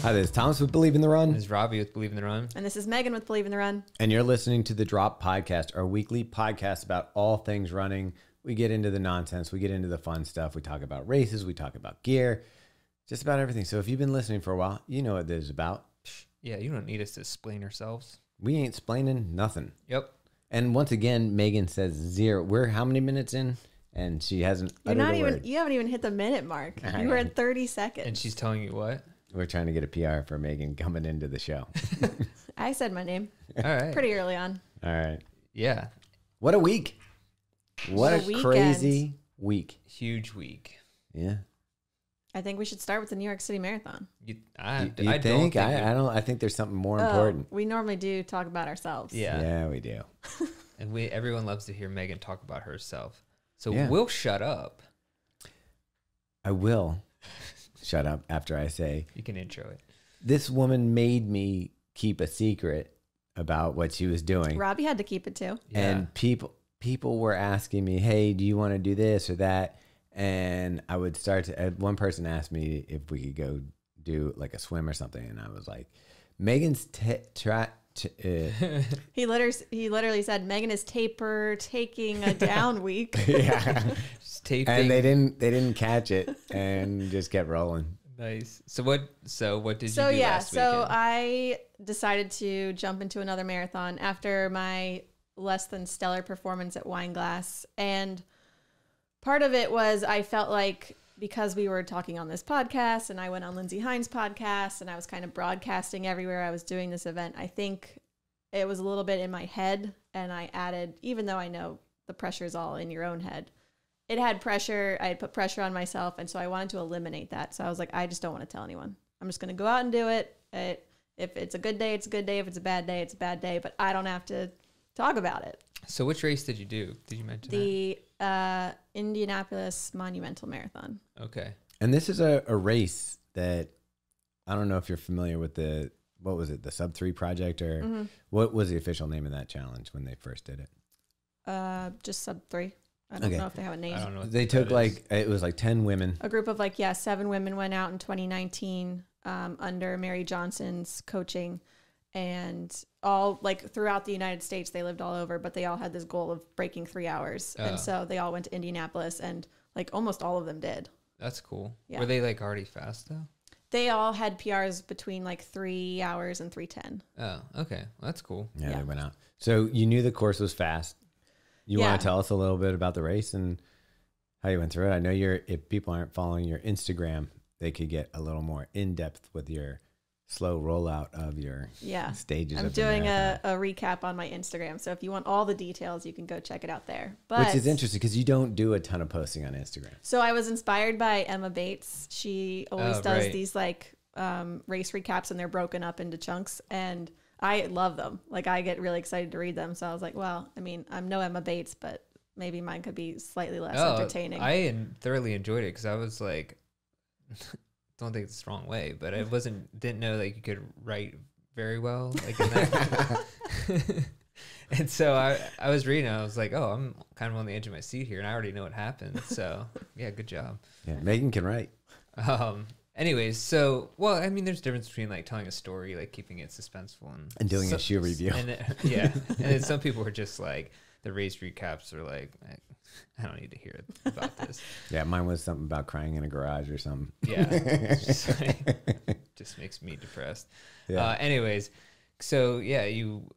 Hi, this is Thomas with Believe in the Run. This is Robbie with Believe in the Run. And this is Megan with Believe in the Run. And you're listening to The Drop Podcast, our weekly podcast about all things running. We get into the nonsense. We get into the fun stuff. We talk about races. We talk about gear. Just about everything. So if you've been listening for a while, you know what this is about. Yeah, you don't need us to explain ourselves. We ain't explaining nothing. Yep. And once again, Megan says 0. We're how many minutes in? And she hasn't uttered a word. You haven't even hit the minute mark. You were at 30 seconds. And she's telling you what? We're trying to get a PR for Megan coming into the show. I said my name. All right. Pretty early on. All right. Yeah. What a week. What a weekend. crazy week. Huge week. Yeah. I think we should start with the New York City Marathon. I think? I think there's something more important. We normally do talk about ourselves. Yeah. Yeah, we do. And everyone loves to hear Megan talk about herself. So Yeah. we'll shut up. I will shut up after I say, You can intro it. this woman made me keep a secret about what she was doing. Robbie had to keep it too. Yeah. And people were asking me, hey, do you want to do this or that? And I would start to, one person asked me if we could go do like a swim or something. And I was like, Megan's He literally said Megan is taking a down week. yeah. Just taping. And they didn't catch it and just kept rolling. Nice. So what did you do last So weekend? I decided to jump into another marathon after my less than stellar performance at Wineglass. And part of it was I felt like because we were talking on this podcast and I went on Lindsey Hines' podcast and I was kind of broadcasting everywhere I was doing this event, I think it was a little bit in my head. And I added, even though I know the pressure is all in your own head, it had pressure. I had put pressure on myself. And so I wanted to eliminate that. So I was like, I just don't want to tell anyone. I'm just going to go out and do it. If it's a good day, it's a good day. If it's a bad day, it's a bad day. But I don't have to talk about it. So which race did you do? Did you mention The Indianapolis Monumental Marathon. that? Okay. And this is a race that I don't know if you're familiar with what was it, the Sub 3 project, or what was the official name of that challenge when they first did it? Just Sub 3. I don't know if they have a name. I don't know. What They took it was like 10 women. A group of 7 women went out in 2019 under Mary Johnson's coaching, and all throughout the United States, they lived all over, but they all had this goal of breaking 3 hours. And so they all went to Indianapolis, and almost all of them did. That's cool. Yeah. Were they already fast though? They all had PRs between 3 hours and 3:10. Oh, okay. Well, that's cool. Yeah, Yeah. they went out. So you knew the course was fast. You want to tell us a little bit about the race and how you went through it? I know if people aren't following your Instagram, they could get a little more in depth with your slow rollout of your stages. I'm doing a recap on my Instagram. So if you want all the details, you can go check it out there. But which is interesting because you don't do a ton of posting on Instagram. So I was inspired by Emma Bates. She always does right. these race recaps, and they're broken up into chunks, and I love them. I get really excited to read them. So I was like, well, I mean, I'm no Emma Bates, but maybe mine could be slightly less entertaining. I thoroughly enjoyed it because I was don't think it's the wrong way, but I didn't know you could write very well in that. And so I was reading, I was like, oh, I'm kind of on the edge of my seat here, and I already know what happened. So yeah, good job. Yeah, Megan can write. Anyways, there's a difference between telling a story, keeping it suspenseful, and doing a shoe review. And and then some people were just the race recaps are I don't need to hear about this. Yeah, mine was something about crying in a garage or something. Yeah, it's just makes me depressed. Yeah. Anyways, so you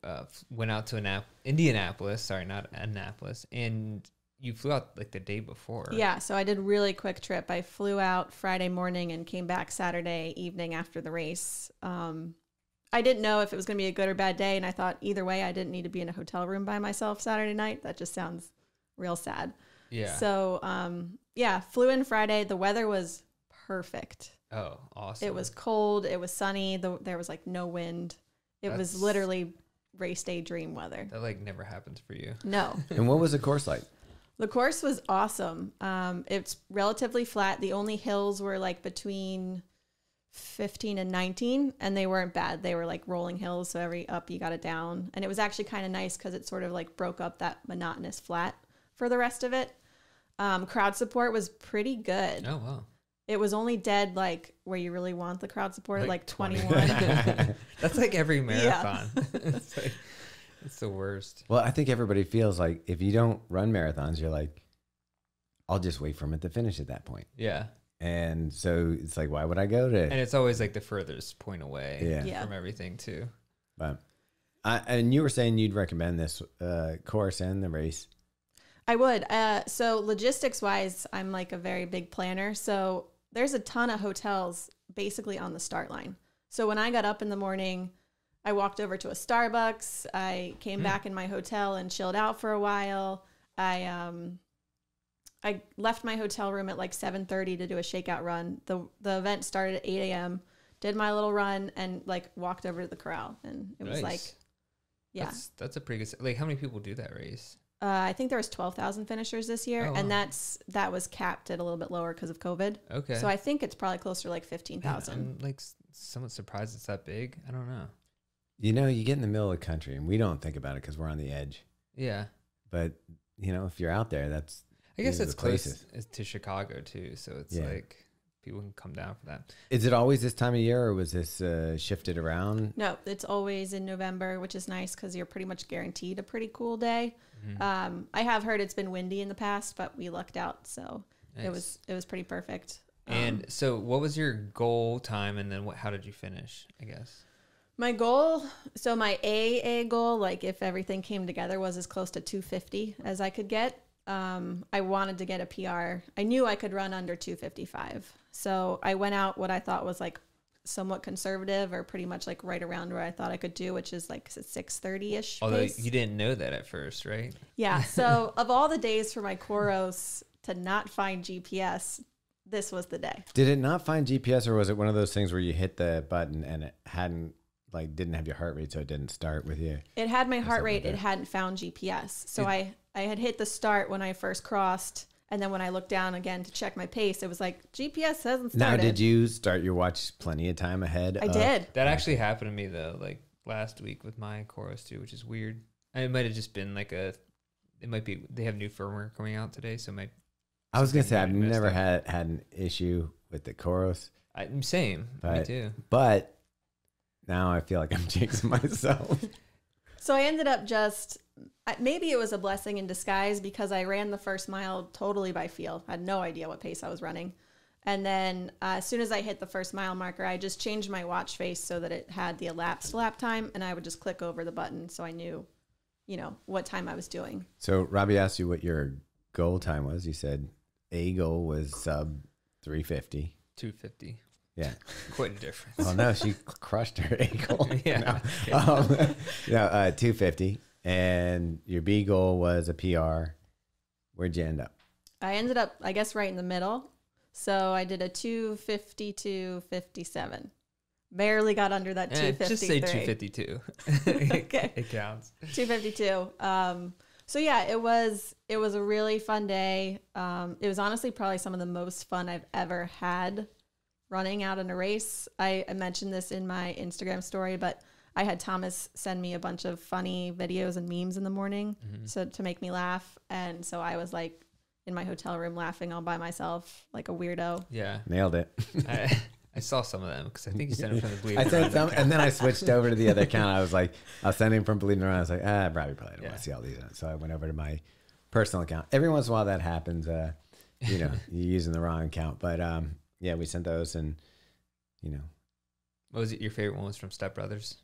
went out to Indianapolis. Sorry, not Annapolis, and you flew out the day before. Yeah, so I did a really quick trip. I flew out Friday morning and came back Saturday evening after the race. I didn't know if it was going to be a good or bad day, and I thought either way, I didn't need to be in a hotel room by myself Saturday night. That just sounds real sad. Yeah. So, flew in Friday. The weather was perfect. Oh, awesome. It was cold. It was sunny. There was no wind. It was literally race day dream weather. That never happens for you. No. And what was the course like? The course was awesome. It's relatively flat. The only hills were between 15 and 19, and they weren't bad. They were rolling hills, so every up you got it down. And it was actually kind of nice because it sort of broke up that monotonous flat for the rest of it. Crowd support was pretty good. Oh, wow. it was only dead like where you really want the crowd support, like 21. That's like every marathon. It's the worst. Well, I think everybody feels like if you don't run marathons, you're like, I'll just wait for them to finish at that point. Yeah. And so it's like, why would I go to? And it's always like the furthest point away Yeah. from everything too. But and you were saying you'd recommend this course and the race. I would. So logistics wise, I'm like a very big planner. So there's a ton of hotels basically on the start line. So when I got up in the morning, I walked over to a Starbucks. I came back in my hotel and chilled out for a while. I left my hotel room at like 7:30 to do a shakeout run. The event started at 8 a.m. Did my little run and like walked over to the corral, and it was like, yeah, that's a pretty good. Like, how many people do that race? I think there was 12,000 finishers this year, Oh, wow. and that was capped at a little bit lower because of COVID. Okay. So I think it's probably closer to like 15,000. I'm like somewhat surprised it's that big. I don't know. You know, you get in the middle of the country, and we don't think about it because we're on the edge. Yeah. But you know, if you're out there, that's I guess these are it's the close places. to Chicago too, so it's like people can come down for that. Is it always this time of year, or was this shifted around? No, it's always in November, which is nice because you're pretty much guaranteed a pretty cool day. Mm-hmm. I have heard it's been windy in the past, but we lucked out, so Nice. it was pretty perfect. And so, what was your goal time, and then how did you finish? I guess. My goal, so my AA goal, like if everything came together, was as close to 250 as I could get. I wanted to get a PR. I knew I could run under 255. So I went out what I thought was like somewhat conservative, or pretty much like right around where I thought I could do, which is like 6:30-ish. Although pace. you didn't know that at first, right? Yeah. So of all the days for my Koros to not find GPS, this was the day. Did it not find GPS, or was it one of those things where you hit the button and it didn't have your heart rate, so it didn't start with you? It had my heart rate. like It that. hadn't found GPS. So I had hit the start when I first crossed. And then when I looked down again to check my pace, it was like, GPS hasn't started. Now, did you start your watch plenty of time ahead? I did. That actually happened to me though, like last week with my Chorus too, which is weird. It might have just been like it might be they have new firmware coming out today, so I was gonna say I've something messed never up. had an issue with the Koros, Same, me too. but now I feel like I'm jinxing myself. So I ended up maybe it was a blessing in disguise because I ran the first mile totally by feel. I had no idea what pace I was running. And then as soon as I hit the first mile marker, I just changed my watch face so that it had the elapsed lap time, and I would just click over the button so I knew, what time I was doing. So Robbie asked you what your goal time was. You said a goal was sub 350. 250. Yeah. Quite a difference. Oh no, she crushed her A goal. Yeah. No, 250. And your B goal was a PR. Where'd you end up? I ended up, I guess, right in the middle. So I did a 2:52:57. Barely got under that 253. Just say 252. Okay. It counts. 252. So yeah, it was a really fun day. It was honestly probably some of the most fun I've ever had running out in a race. I mentioned this in my Instagram story, but I had Thomas send me a bunch of funny videos and memes in the morning so to make me laugh. And so I was like in my hotel room laughing all by myself like a weirdo. Yeah. Nailed it. I saw some of them because I think you sent them from the Believe I It or said Not some, account. and then I switched over to the other account. I was sending from Believe It or Not. I was like, Robbie probably don't Yeah. want to see all these. So I went over to my personal account. Every once in a while that happens. You're using the wrong account. But yeah, we sent those, and What was it? Your favorite one was from Step Brothers?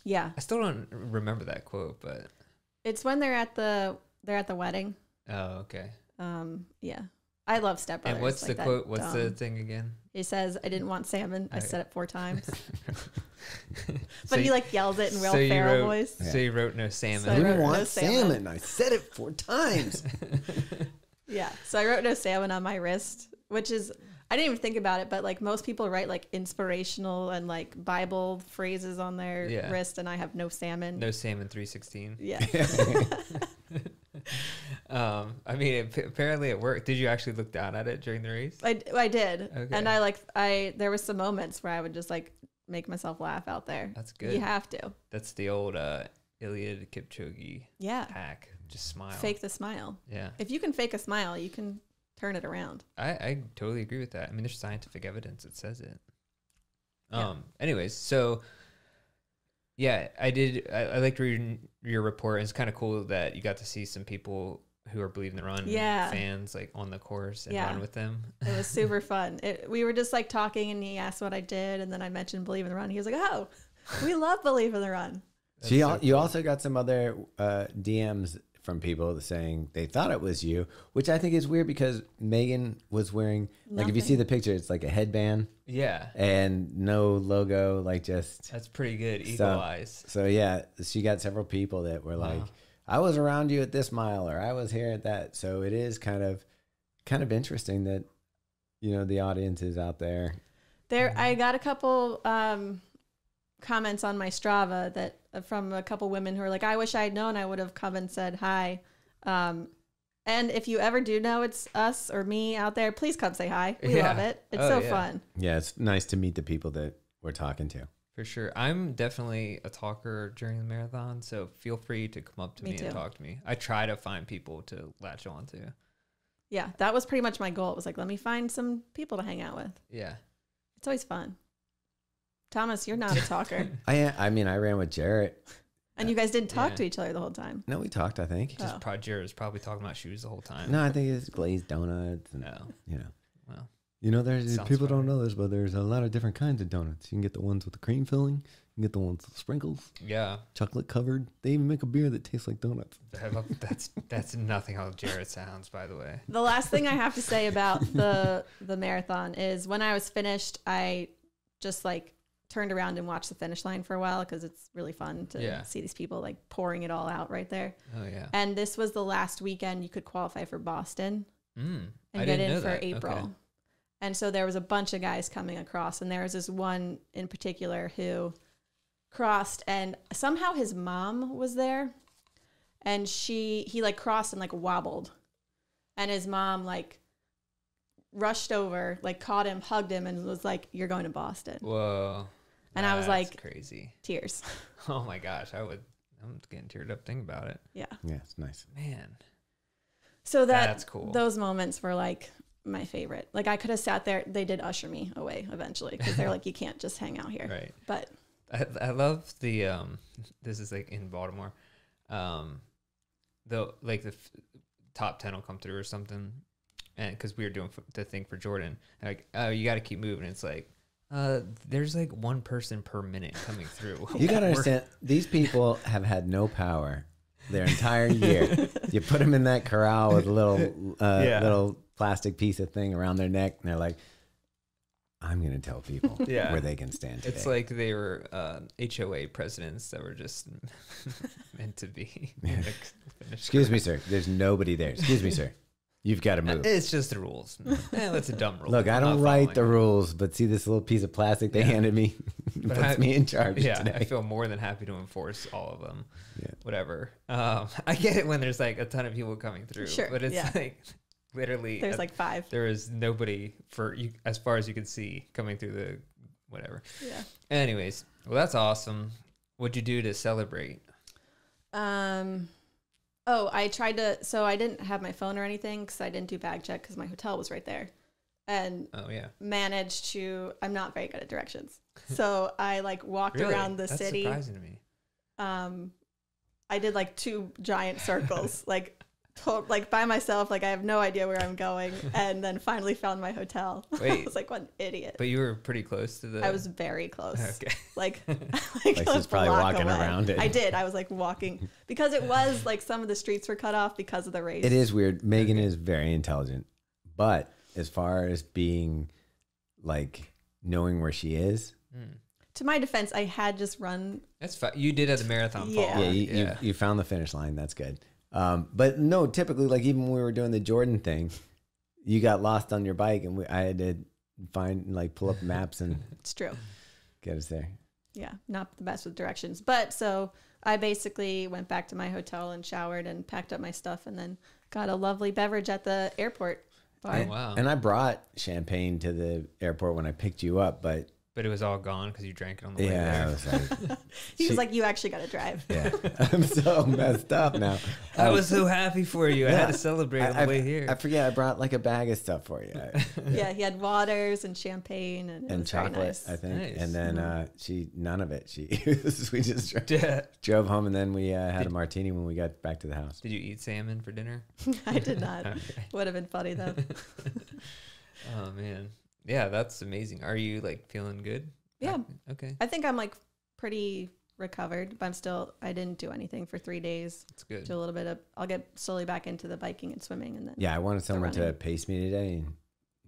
Yeah. I still don't remember that quote, but It's when they're at the wedding. oh, okay. Yeah. I love Step Brothers. And what's like the that quote? What's the dumb- thing again? He says, I didn't want salmon. I Okay. said it 4 times. So But he you- like yells it in Will so you Ferrell wrote- voice. So you wrote no salmon. So I I wrote didn't no want salmon. salmon. I said it 4 times. Yeah. So I wrote no salmon on my wrist, which is, I didn't even think about it, but like most people write like inspirational and like Bible phrases on their Yeah. wrist, and I have no salmon. No salmon 316. Yeah. I mean, apparently it worked. Did you actually look down at it during the race? I did. Okay. And there was some moments where I would just like make myself laugh out there. That's good. You have to. That's the old Iliad Kipchoge Yeah. hack. Just smile. Fake the smile. Yeah. If you can fake a smile, you can turn it around. I totally agree with that. I mean, there's scientific evidence that says it. Yeah. Anyways, so yeah, I liked reading your report. It's kind of cool that you got to see some people who are Believe in the Run fans like on the course and run with them. It was super fun. We were just like talking, and he asked what I did, and then I mentioned Believe in the Run. He was like, "Oh, we love Believe in the Run." So you also got some other DMs from people saying they thought it was you, which I think is weird because Megan was wearing like if you see the picture, it's like a headband, and no logo, like just that's pretty good. Eagle eyes. So yeah, she got several people that were like, "I was around you at this mile," or "I was here at that." So it is kind of interesting that the audience is out there. I got a couple comments on my Strava that from a couple women who are like, "I wish I had known. I would have come and said hi." And if you ever do know it's us or me out there, please come say hi. We love it. It's so fun. Yeah, it's nice to meet the people that we're talking to. For sure. I'm definitely a talker during the marathon, so feel free to come up to me and talk to me. I try to find people to latch on to. Yeah, that was pretty much my goal. It was like, let me find some people to hang out with. Yeah. It's always fun. Thomas, you're not a talker. I mean, I ran with Jarrett. And you guys didn't talk to each other the whole time. No, we talked, I think. Jarrett was probably talking about shoes the whole time. No, I think it's glazed donuts. And, well, there's people don't know this, but there's a lot of different kinds of donuts. You can get the ones with the cream filling. You can get the ones with sprinkles. Yeah. Chocolate covered. They even make a beer that tastes like donuts. That's nothing how Jarrett sounds, by the way. The last thing I have to say about the marathon is when I was finished, I just like turned around and watched the finish line for a while because it's really fun to see these people like pouring it all out right there. Oh yeah. And this was the last weekend you could qualify for Boston and get in for April. Okay. And so there was a bunch of guys coming across, and there was this one in particular who crossed, and somehow his mom was there, and he like crossed and like wobbled, and his mom like rushed over, like caught him, hugged him, and was like, "You're going to Boston." Whoa. And I was like, crazy. Tears. Oh my gosh. I'm getting teared up thinking about it. Yeah. Yeah, it's nice. Man. So that's cool. Those moments were like my favorite. Like I could have sat there. They did usher me away eventually because they're like, you can't just hang out here. Right. But I love the, this is like in Baltimore. The top 10 will come through or something. And cause we were doing the thing for Jordan, like, oh, you got to keep moving. It's like, there's like one person per minute coming through. You got to understand, these people have had no power their entire year. You put them in that corral with a little plastic piece of thing around their neck, and they're like, I'm going to tell people where they can stand today. It's like they were HOA presidents that were just meant to be. Excuse me, sir. There's nobody there. Excuse me, sir. You've got to move. It's just the rules. That's a dumb rule. Look, I don't write the rules, but see this little piece of plastic they handed me? Puts me in charge today. I feel more than happy to enforce all of them. Yeah. Whatever. I get it when there's like a ton of people coming through. Sure. But it's like literally. There's like 5. There is nobody for you, as far as you can see, coming through the whatever. Yeah. Anyways, well, that's awesome. What'd you do to celebrate? Oh, I tried to, so I didn't have my phone or anything because I didn't do bag check because my hotel was right there. And managed to, I'm not very good at directions. So I like walked around the city. That's surprising to me. I did like 2 giant circles, like by myself, like I have no idea where I'm going. And then finally found my hotel. Wait. I was like, what an idiot. But you were pretty close to the. I was very close. Okay. Like she's probably walking around it. I did. I was like walking because it was like some of the streets were cut off because of the race. It is weird. Megan is very intelligent, but as far as being like knowing where she is. To my defense, I had just run. That's fine. You did at the marathon. Yeah, you found the finish line. That's good. But no, typically, like even when we were doing the Jordan thing, you got lost on your bike, and I had to pull up maps and it's true, get us there. Yeah, not the best with directions, but so I basically went back to my hotel and showered and packed up my stuff, and then got a lovely beverage at the airport bar. Oh, wow! And I brought champagne to the airport when I picked you up, but But it was all gone because you drank it on the way Yeah, I there. was like, He was like, you actually got to drive. yeah, I'm so messed up now. I was so happy for you. I had to celebrate on the way here. I forget I brought like a bag of stuff for you. Yeah, he had waters and champagne and, it And was very chocolate, nice. I think. Nice. And then none of it. We just Yeah. drove home, and then we had a martini when we got back to the house. Did you eat salmon for dinner? I did not. Okay. Would have been funny though. Oh man. Yeah, that's amazing. Are you like feeling good? Yeah. Okay. I think I'm like pretty recovered, but I didn't do anything for 3 days. That's good. Do a little bit of, I'll get slowly back into the biking and swimming and then. Yeah, I wanted someone to running. pace me today, and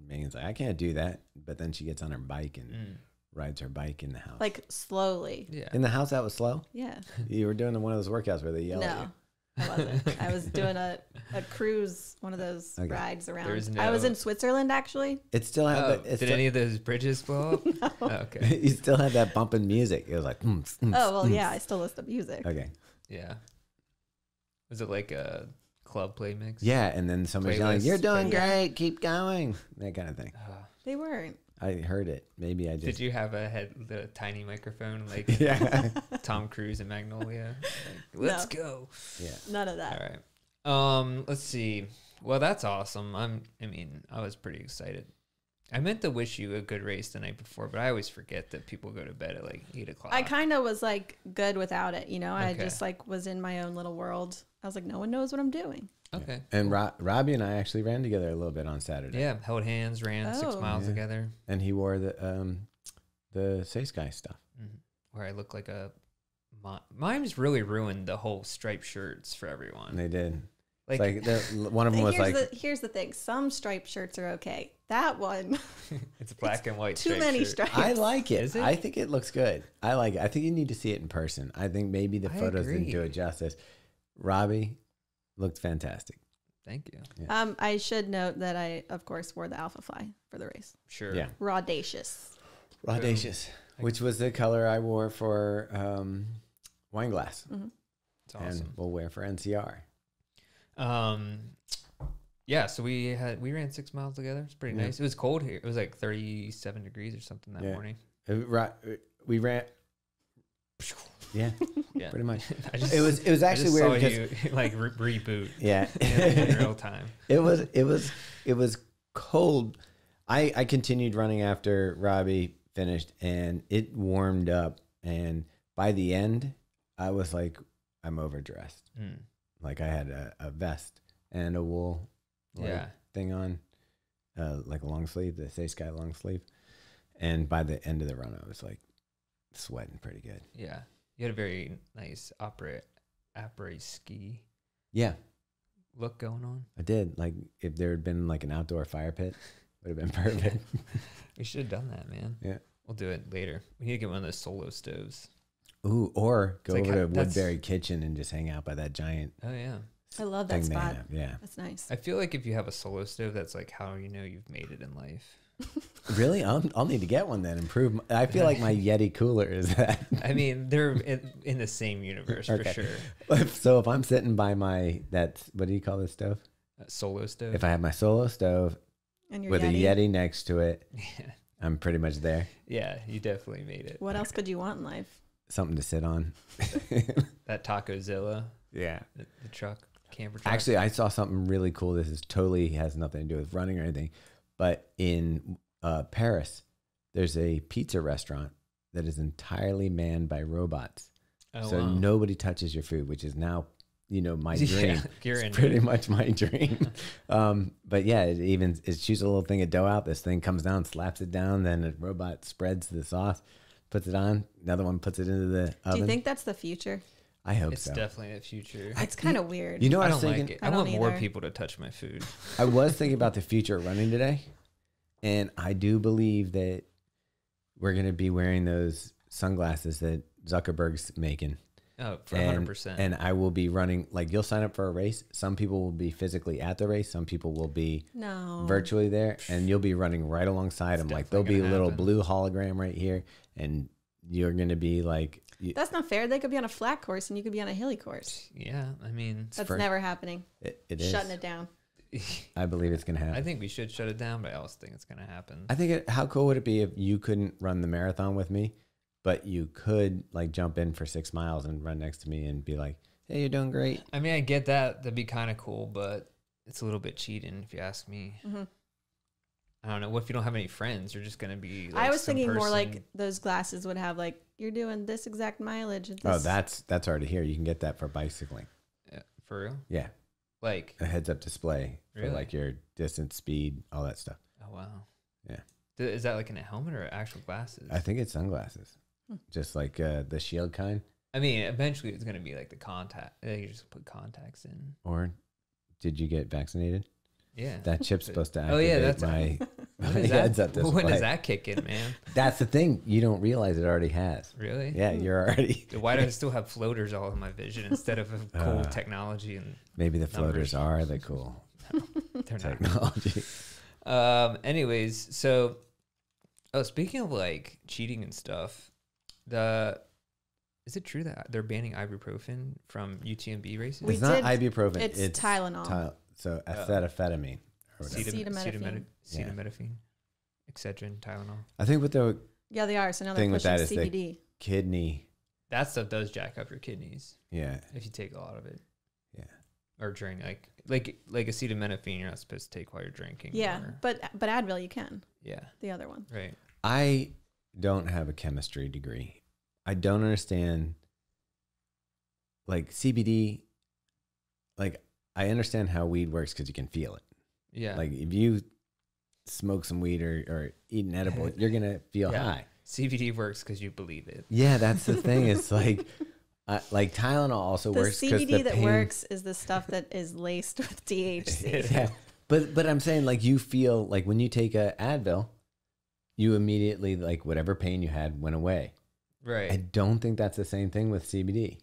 Megan's like, I can't do that. But then she gets on her bike and rides her bike in the house. Like slowly. Yeah. In the house, that was slow? Yeah. You were doing one of those workouts where they yell at No, you. I wasn't. I was doing a cruise, one of those Okay. rides around. There's I was no- in Switzerland actually. It still had Oh, the, did any of those bridges blow up? No. Oh, okay. you still had that bumping music. It was like, Oh, well, yeah, I still listen to music. Okay. Yeah. Was it like a club play mix? Yeah, and then somebody's yelling, Playlist. "You're doing Yeah. great, keep going," that kind of thing. They weren't. I heard it. Maybe I just. Did you have the tiny microphone like Yeah, Tom Cruise and Magnolia? Like, let's go. yeah. None of that. All right. Let's see. Well, that's awesome. I was pretty excited. I meant to wish you a good race the night before, but I always forget that people go to bed at like 8:00. I kind of was like good without it, you know. I Okay. just like was in my own little world. I was like, no one knows what I'm doing. Okay. And Robbie and I actually ran together a little bit on Saturday. Yeah, held hands, ran 6 Oh. miles Yeah. together. And he wore the Say Sky stuff. Where I look like a. Mine's really ruined the whole striped shirts for everyone. And they did. Like, One of them was Here's the thing. Some striped shirts are okay. That one, it's black and white. too striped many shirt. stripes. I like it. Is it? I think it looks good. I like it. I think you need to see it in person. I think maybe the I photos didn't do agree. it justice. Robbie looked fantastic. Thank you. I should note that I, of course, wore the Alpha Fly for the race. Sure. Yeah. Raudacious. Audacious, which was the color I wore for Wine Glass. Mm-hmm. It's awesome. And we'll wear for NCR. Yeah, so we ran 6 miles together. It's pretty Yeah. nice. It was cold here. It was like 37 degrees or something that Yeah. morning. We ran. Yeah, Yeah. pretty much. It It was actually weird because you like reboot yeah, in real time. it was cold. I continued running after Robbie finished, and it warmed up. And by the end, I was like, I'm overdressed. Like I had a vest and a wool thing on, like a long sleeve, the Say Sky long sleeve. And by the end of the run, I was like sweating pretty good. Yeah. You had a very nice après ski Yeah, look going on. I did. Like if there had been like an outdoor fire pit, would have been perfect. We should have done that, man. Yeah. We'll do it later. We need to get one of those solo stoves. Ooh, or go It's like over to that's- Woodbury Kitchen and just hang out by that giant Oh, yeah. I love that thing they spot. have. Yeah. That's nice. I feel like if you have a solo stove, that's like how you know you've made it in life. Really? I'll need to get one then. I feel like my Yeti cooler is that. I mean, they're in the same universe for Okay. sure. So if I'm sitting by what do you call this stove? Solo stove. If I have my solo stove And your with Yeti. a Yeti next to it, Yeah. I'm pretty much there. Yeah, you definitely made it. What else could you want in life? Something to sit on. That Tacozilla, Yeah. the truck, camper truck. Actually, I saw something really cool. This is totally has nothing to do with running or anything. But in Paris, there's a pizza restaurant that is entirely manned by robots. Oh, So wow. nobody touches your food, which is now, my dream. Yeah, you're It's in pretty it. much my dream. But yeah, it shoots a little thing of dough out. This thing comes down, slaps it down. Then a robot spreads the sauce, puts it on. Another one puts it into the oven. Do you think that's the future? I hope It's so. definitely the future. It's kind of weird. You know what I I was don't thinking? like it. I I want don't more either. people to touch my food. I was thinking about the future of running today, and I do believe that we're going to be wearing those sunglasses that Zuckerberg's making. Oh, for And- 100%. And I will be running, like you'll sign up for a race. Some people will be physically at the race. Some people will be No. virtually there, and you'll be running right alongside them. Like there'll be a definitely little gonna blue hologram right here, and you're going to be like, That's not fair. They could be on a flat course and you could be on a hilly course. yeah, I mean, That's for- never happening. it is. Shutting it down. I believe it's going to happen. I think we should shut it down, but I also think it's going to happen. I think how cool would it be if you couldn't run the marathon with me, but you could like jump in for 6 miles and run next to me and be like, hey, you're doing great. I mean, I get that. That'd be kind of cool, but it's a little bit cheating if you ask me. Mm-hmm. I don't know. What if you don't have any friends? You're just going to be like, I was thinking more like those glasses would have like, you're doing this exact mileage. At this. Oh, that's already here. You can get that for bicycling. Yeah, for real? Yeah. Like a heads up display really? for like your distance, speed, all that stuff. Oh, wow. Yeah. Is that like in a helmet or actual glasses? I think it's sunglasses. Just like the shield kind. I mean, eventually it's going to be like the contact. You just put contacts in. Or did you get vaccinated? Yeah. That chip's supposed to activate that's my when heads up display. When does that kick in, man? That's the thing. You don't realize it already has. Really? Yeah, you're already. Why do I still have floaters all in my vision instead of a cool technology? And maybe the floaters are the cool technology. Anyways, so speaking of like cheating and stuff, is it true that they're banning ibuprofen from UTMB races? It's not ibuprofen. It's Tylenol. So acetaminophen. Acetaminophen. Acetaminophen. Excedrin, Tylenol. I think what the they are. So now they're thing with pushing that is CBD. the kidney. That stuff does jack up your kidneys. Yeah. If you take a lot of it. Yeah. Or drink like acetaminophen, you're not supposed to take while you're drinking. Yeah, but Advil you can. Yeah. The other one. Right. I don't have a chemistry degree. I don't understand like CBD. Like I understand how weed works because you can feel it. Yeah. Like if you smoke some weed or eat an edible, you're gonna feel high. CBD works because you believe it. Yeah, that's the thing. It's like Tylenol also works. The CBD that works is the stuff that is laced with THC. Yeah, but I'm saying like you feel like when you take a Advil, you immediately like whatever pain you had went away. Right. I don't think that's the same thing with CBD.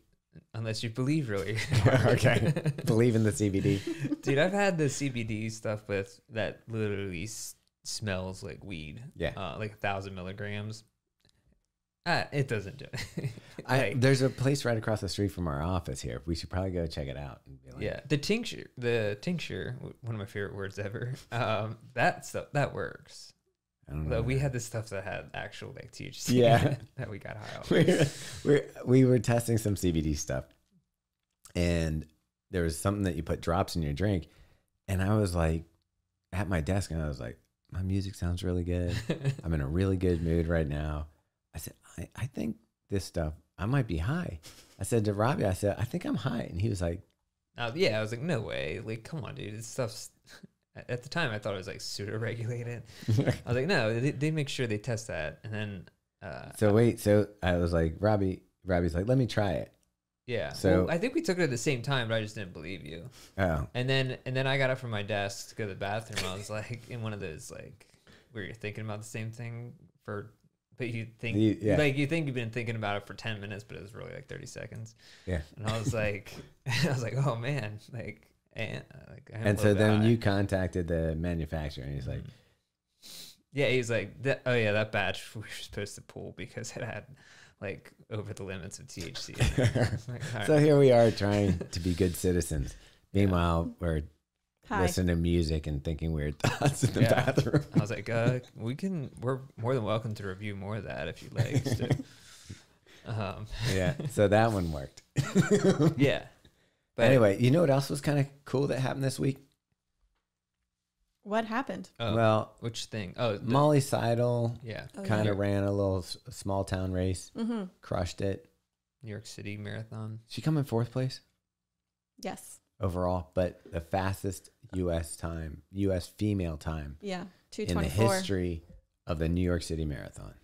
Unless you believe really. Okay. Believe in the CBD. Dude, I've had the CBD stuff with that literally smells like weed. Yeah. Like 1,000 milligrams. It doesn't do it. There's a place right across the street from our office here. We should probably go check it out. And be like, yeah. The tincture, one of my favorite words ever. That stuff, that works. I don't know. We had this stuff that had actual like THC. Yeah. That we got high off. We were testing some CBD stuff, and there was something that you put drops in your drink, and I was like at my desk, and I was like, my music sounds really good. I'm in a really good mood right now. I said, I think this stuff, I might be high. I said to Robbie, I said, I think I'm high, and he was like, yeah. I was like, no way. Like, come on, dude. This stuff's. At the time, I thought it was like pseudo regulated. I was like, no, they make sure they test that, and then. So I was like, Robbie's like, let me try it. Yeah. So I think we took it at the same time, but I just didn't believe you. Oh. And then I got up from my desk to go to the bathroom. I was like in one of those like where you're thinking about the same thing but you think you think you've been thinking about it for 10 minutes, but it was really like 30 seconds. Yeah. And I was like, oh man, and so then you contacted the manufacturer, and he's like, yeah, he's like, that batch we were supposed to pull because it had like over the limits of THC. Like, so right. Here we are trying to be good citizens. Meanwhile, we're listening to music and thinking weird thoughts in the bathroom. I was like, we're more than welcome to review more of that if you'd like. Yeah, so that one worked. Yeah. But anyway, you know what else was kind of cool that happened this week? What happened? Oh, well, which thing? Molly Seidel kind of yeah. ran a little small town race, crushed it. New York City Marathon. She come in 4th place? Yes. Overall, but the fastest U.S. female time. Yeah, 2:24. In the history of the New York City Marathon.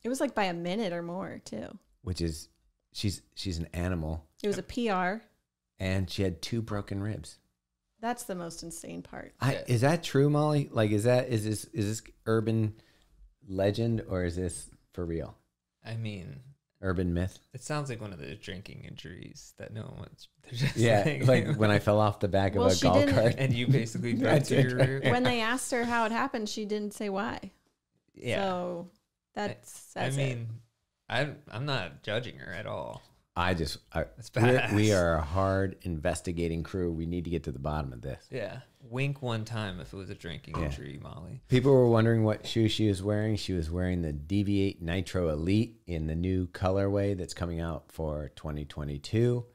It was like by a minute or more too. Which is, she's an animal. It was a PR. And she had 2 broken ribs. That's the most insane part. Is that true, Molly? Like, is this urban legend or is this for real? I mean, urban myth. It sounds like one of those drinking injuries that no one wants. Yeah, like when I fell off the back of a golf cart, and you basically broke your rib. When they asked her how it happened, she didn't say why. Yeah. So that's I mean, I'm not judging her at all. That's badass. We are a hard investigating crew. We need to get to the bottom of this. Yeah. Wink one time if it was a drinking injury, Molly. People were wondering what shoe she was wearing. She was wearing the Deviate Nitro Elite in the new colorway that's coming out for 2022.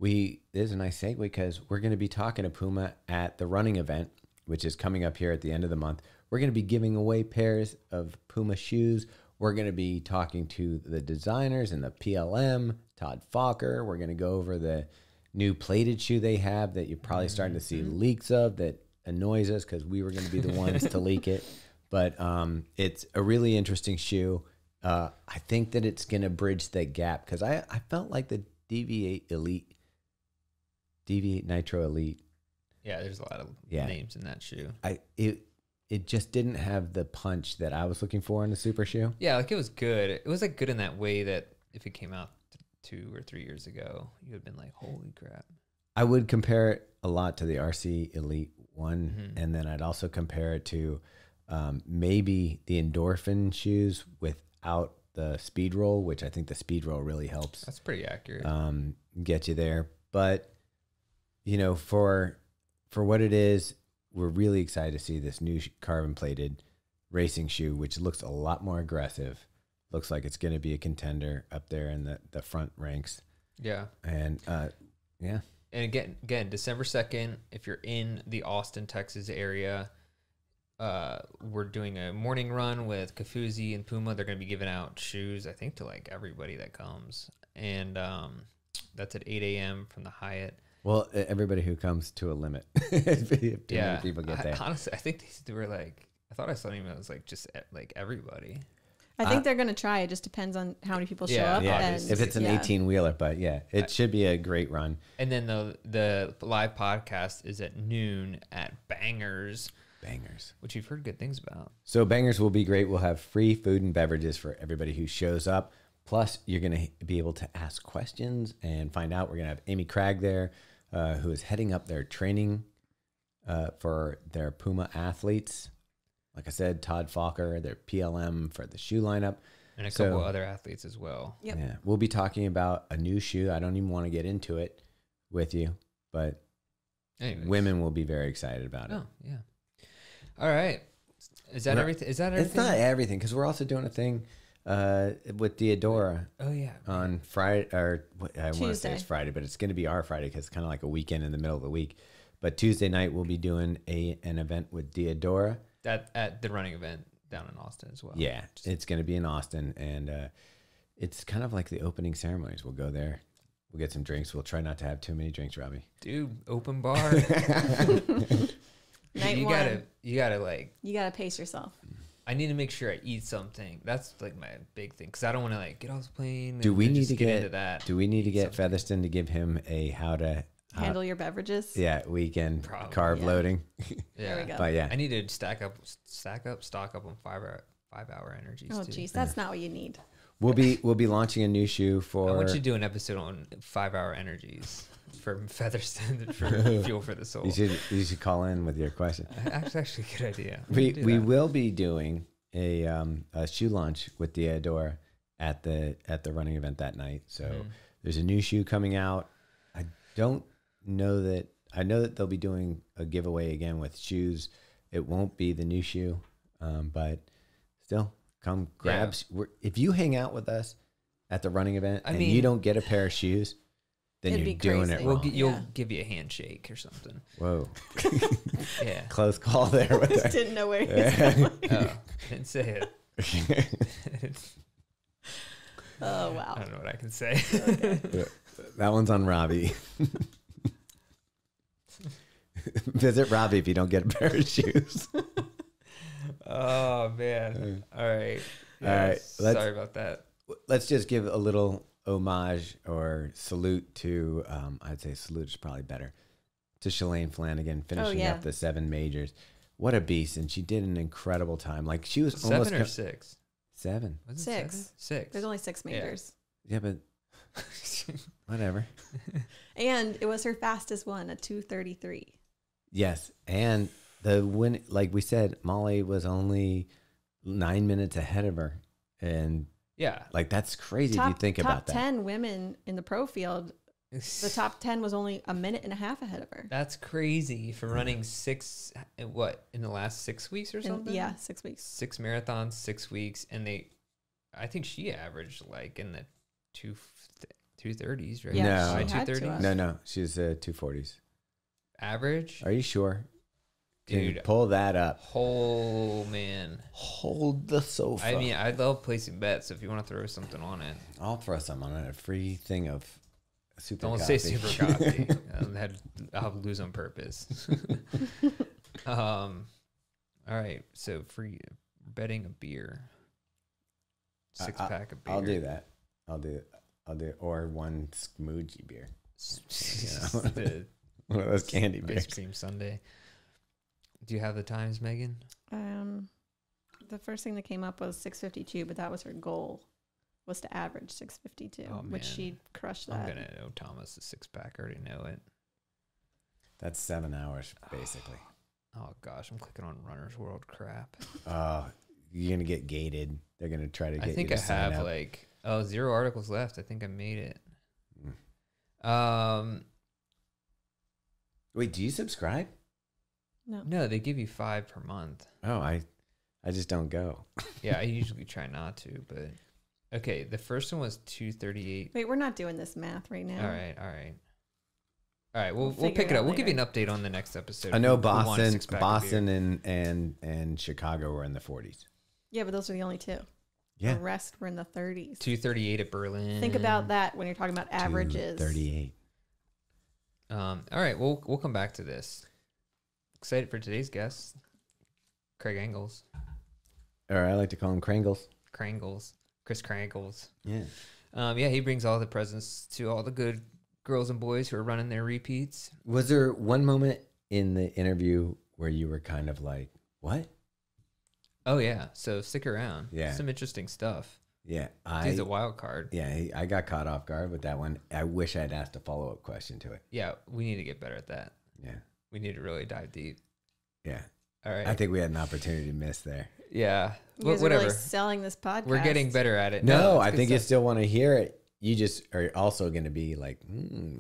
There's a nice segue because we're going to be talking to Puma at the running event, which is coming up here at the end of the month. We're going to be giving away pairs of Puma shoes. We're going to be talking to the designers and the PLM, Todd Fokker. We're going to go over the new plated shoe they have that you're probably starting to see leaks of that annoys us because we were going to be the ones to leak it. But it's a really interesting shoe. I think that it's going to bridge the gap because I felt like the Deviate Nitro Elite. Yeah, there's a lot of names in that shoe. It just didn't have the punch that I was looking for in a super shoe. Yeah, like it was good. It was like good in that way that if it came out 2 or 3 years ago, you would have been like, holy crap. I would compare it a lot to the RC Elite 1, and then I'd also compare it to maybe the Endorphin shoes without the speed roll, which I think the speed roll really helps. That's pretty accurate. Get you there. But, you know, for what it is, we're really excited to see this new carbon plated racing shoe, which looks a lot more aggressive. Looks like it's going to be a contender up there in the front ranks. Yeah. And yeah. And again, December 2nd, if you're in the Austin, Texas area, we're doing a morning run with Kafuzi and Puma. They're going to be giving out shoes, I think, to like everybody that comes. And that's at 8 a.m. from the Hyatt. Well, everybody who comes to a limit. Too many people get there. Honestly, I think they were like, I thought I saw an email that was like just like everybody. I think they're going to try. It just depends on how many people show up. Yeah, and if it's an 18-wheeler, but yeah, it should be a great run. And then the live podcast is at noon at Bangers, which you've heard good things about. So Bangers will be great. We'll have free food and beverages for everybody who shows up. Plus, you're going to be able to ask questions and find out. We're going to have Amy Craig there, who is heading up their training for their Puma athletes. Like I said, Todd Fokker, their PLM for the shoe lineup. And a couple other athletes as well. Yep. Yeah. We'll be talking about a new shoe. I don't even want to get into it with you, but women will be very excited about it. Oh, yeah. All right. Is that everything? Is that everything? It's not everything because we're also doing a thing with Diodora. Oh, yeah. On Friday, or I want to say Tuesday. it's Friday, but it's going to be our Friday because it's kind of like a weekend in the middle of the week. But Tuesday night, we'll be doing an event with Diodora. At the running event down in Austin as well. Yeah, it's going to be in Austin, and it's kind of like the opening ceremonies. We'll go there. We'll get some drinks. We'll try not to have too many drinks, Robbie. Dude, open bar. You gotta like. You gotta pace yourself. I need to make sure I eat something. That's like my big thing because I don't want to like get off the plane. Do we need to get into that? Do we need to get Featherston to give him a how to Handle your beverages. Yeah, weekend carb loading. Yeah. There we go. But yeah, I need to stock up on 5-hour energies. Oh, geez, that's not what you need. we'll be launching a new shoe for. I want you to do an episode on 5-hour energies for Featherston for Fuel for the Soul. You should call in with your question. That's actually a good idea. We will be doing a shoe launch with Diodora at the running event that night. So there's a new shoe coming out. I know that they'll be doing a giveaway again with shoes. It won't be the new shoe, but still come grab. Yeah. If you hang out with us at the running event and you don't get a pair of shoes, then you're doing it wrong. You'll give you a handshake or something. Whoa. Yeah. Close call there. I just didn't know where he was going. Oh, didn't say it. Oh, wow. I don't know what I can say. Okay. That one's on Robbie. Visit Robbie if you don't get a pair of shoes. Oh, man. All right. Yeah, all right. Sorry about that. Let's just give a little homage or salute to, I'd say salute is probably better, to Shalane Flanagan finishing up the 7 majors. What a beast. And she did an incredible time. Like she was 7 almost... 6? 7. Was it 6. 6. There's only 6 majors. Yeah, but whatever. And it was her fastest one, a 2:33. Yes. And the win, like we said, Molly was only 9 minutes ahead of her. And Yeah. Like, that's crazy if you think about that. Top 10 women in the pro field, the top 10 was only a minute and a half ahead of her. That's crazy for running in the last 6 weeks or something? Yeah, 6 weeks. 6 marathons, 6 weeks. And I think she averaged like in the 230s, right? Yeah, No. she had to 230s? have. No, she's 240s. Average? Are you sure? Can you Dude, pull that up? oh man. Hold the sofa. I mean, I love placing bets. So if you want to throw something on it, I'll throw some on it. A free thing of super don't coffee. say super coffee. I'll lose on purpose. All right. So free betting a beer. 6-pack of beer. I'll do that. I'll do it. Or one smoothie beer. The One of those candy ice beers. cream sundae. Do you have the times, Megan? The first thing that came up was 6:52, but that was her goal, was to average 6:52, Oh, which man. she crushed that. I'm gonna know Thomas the 6-pack. I already know it. That's 7 hours, basically. Oh gosh, I'm clicking on Runner's World crap. You're going to get gated. They're going to try to get I think you I to sign have up. 0 articles left. I think I made it. Wait, do you subscribe? No, they give you 5 per month. Oh, I just don't go. Yeah, I usually try not to, but okay. The first one was 238. Wait, we're not doing this math right now. All right. We'll figure pick it it up. out We'll give you later. an update on the next episode. I know Who won a Boston 6-pack of beer. and Chicago were in the 40s. Yeah, but those are the only two. Yeah. The rest were in the 30s. 238 at Berlin. Think about that when you're talking about averages. 38. All right, we'll come back to this. Excited for today's guest, Craig Engels. Or I like to call him Krangles. Chris Krangles. Yeah. He brings all the presents to all the good girls and boys who are running their repeats. Was there one moment in the interview where you were kind of like, what? Oh yeah, so stick around. Yeah. Some interesting stuff. Yeah. He's a wild card. Yeah, I got caught off guard with that one. I wish I'd asked a follow-up question to it. Yeah, we need to get better at that. Yeah. We need to really dive deep. Yeah. All right. I think we had an opportunity to miss there. Yeah. You guys are Whatever. really selling this podcast. We're getting better at it. No, it's I good think you stuff. still want to hear it. You just are also going to be like,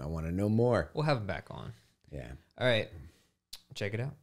I want to know more. We'll have him back on. Yeah. All right. Check it out.